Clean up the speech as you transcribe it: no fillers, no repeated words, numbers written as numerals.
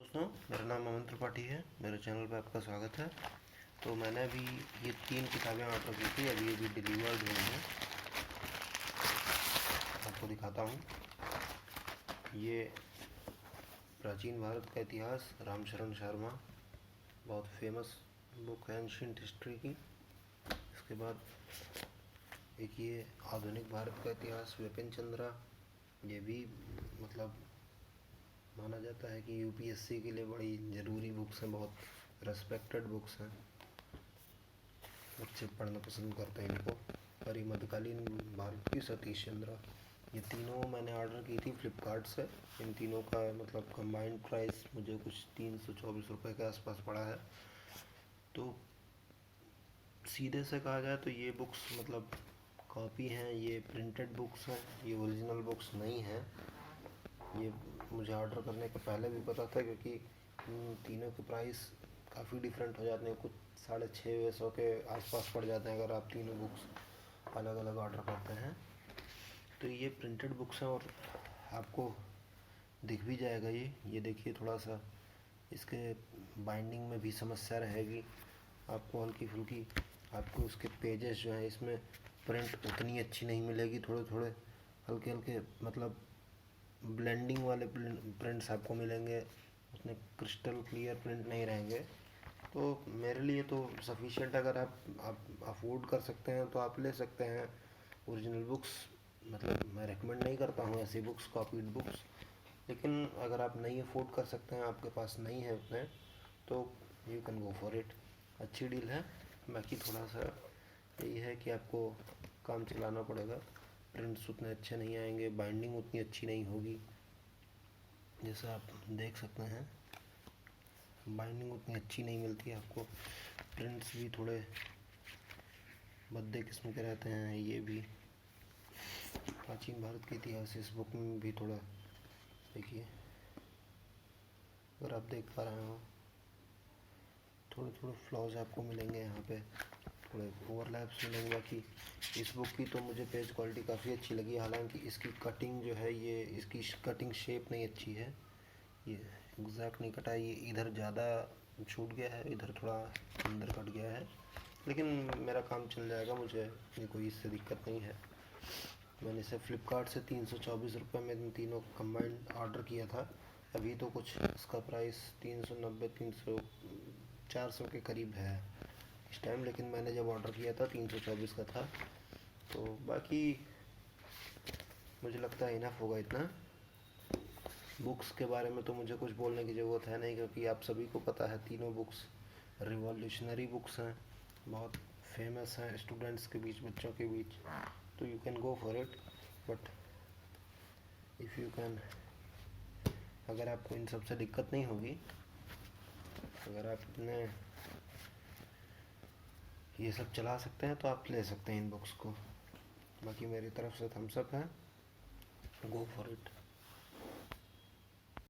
दोस्तों, मेरा नाम अमन त्रिपाठी है। मेरे चैनल पर आपका स्वागत है। तो मैंने अभी ये 3 किताबें ऑर्डर की थी, अभी डिलीवर्ड हुई हैं। आपको दिखाता हूँ। ये प्राचीन भारत का इतिहास, रामशरण शर्मा, बहुत फेमस बुक है एंशिएंट हिस्ट्री की। इसके बाद एक ये आधुनिक भारत का इतिहास, विपिन चंद्रा। ये भी मतलब माना जाता है कि यूपीएससी के लिए बड़ी ज़रूरी बुक्स हैं, बहुत रेस्पेक्टेड बुक्स हैं, बच्चे पढ़ना पसंद करते हैं इनको। और ये मध्यकालीन भारत की सतीश चंद्रा, ये तीनों मैंने ऑर्डर की थी फ्लिपकार्ट से। इन तीनों का मतलब कंबाइंड प्राइस मुझे कुछ 324 रुपये के आसपास पड़ा है। तो सीधे से कहा जाए तो ये बुक्स मतलब कॉपी हैं, ये प्रिंटेड बुक्स हैं, ये ओरिजिनल बुक्स नहीं हैं। ये मुझे ऑर्डर करने के पहले भी पता था, क्योंकि तीनों के प्राइस काफ़ी डिफरेंट हो जाते हैं। कुछ 650 के आसपास पड़ जाते हैं अगर आप तीनों बुक्स अलग अलग ऑर्डर करते हैं। तो ये प्रिंटेड बुक्स हैं और आपको दिख भी जाएगा। ये देखिए, थोड़ा सा इसके बाइंडिंग में भी समस्या रहेगी आपको, हल्की फुल्की। आपको उसके पेजेस जो हैं, इसमें प्रिंट उतनी अच्छी नहीं मिलेगी, थोड़े थोड़े हल्के हल्के मतलब ब्लेंडिंग वाले प्रिंट्स आपको मिलेंगे, उसमें क्रिस्टल क्लियर प्रिंट नहीं रहेंगे। तो मेरे लिए तो सफिशिएंट, अगर आप अफोर्ड कर सकते हैं तो आप ले सकते हैं ओरिजिनल बुक्स। मतलब मैं रेकमेंड नहीं करता हूँ ऐसी बुक्स, कॉपीड बुक्स। लेकिन अगर आप नहीं अफोर्ड कर सकते हैं, आपके पास नहीं है उतने, तो you can go for it. अच्छी डील है। बाकी थोड़ा सा यही है कि आपको काम चलाना पड़ेगा, प्रिंट्स उतने अच्छे नहीं आएंगे, बाइंडिंग उतनी अच्छी नहीं होगी। जैसा आप देख सकते हैं, बाइंडिंग उतनी अच्छी नहीं मिलती आपको, प्रिंट्स भी थोड़े भद्दे किस्म के रहते हैं। ये भी प्राचीन भारत के इतिहास, इस बुक में भी थोड़ा देखिए, अगर आप देख पा रहे हो, थोड़े थोड़े फ्लॉज आपको मिलेंगे यहाँ पे, थोड़े ओवरलैप्स मिलेंगे। बाकी इस बुक की तो मुझे पेज क्वालिटी काफ़ी अच्छी लगी। हालांकि इसकी कटिंग जो है, ये इसकी कटिंग शेप नहीं अच्छी है, ये एग्जैक्ट नहीं कटा है, ये इधर ज़्यादा छूट गया है, इधर थोड़ा अंदर कट गया है। लेकिन मेरा काम चल जाएगा, मुझे ये कोई इससे दिक्कत नहीं है। मैंने इसे फ्लिपकार्ट से 324 रुपये में इन तीनों कंबाइंड ऑर्डर किया था। अभी तो कुछ इसका प्राइस 390 300 400 के करीब है इस टाइम, लेकिन मैंने जब ऑर्डर किया था 324 का था। तो बाकी मुझे लगता है इनफ होगा इतना। बुक्स के बारे में तो मुझे कुछ बोलने की ज़रूरत है नहीं, क्योंकि आप सभी को पता है तीनों बुक्स रिवॉल्यूशनरी बुक्स हैं, बहुत फेमस हैं स्टूडेंट्स के बीच, बच्चों के बीच। तो you can go for it, but if you can, अगर आपको इन सब से दिक्कत नहीं होगी, अगर आप अपने ये सब चला सकते हैं, तो आप ले सकते हैं इन बुक्स को। बाकी मेरी तरफ से थम्स अप है, गो फॉर इट।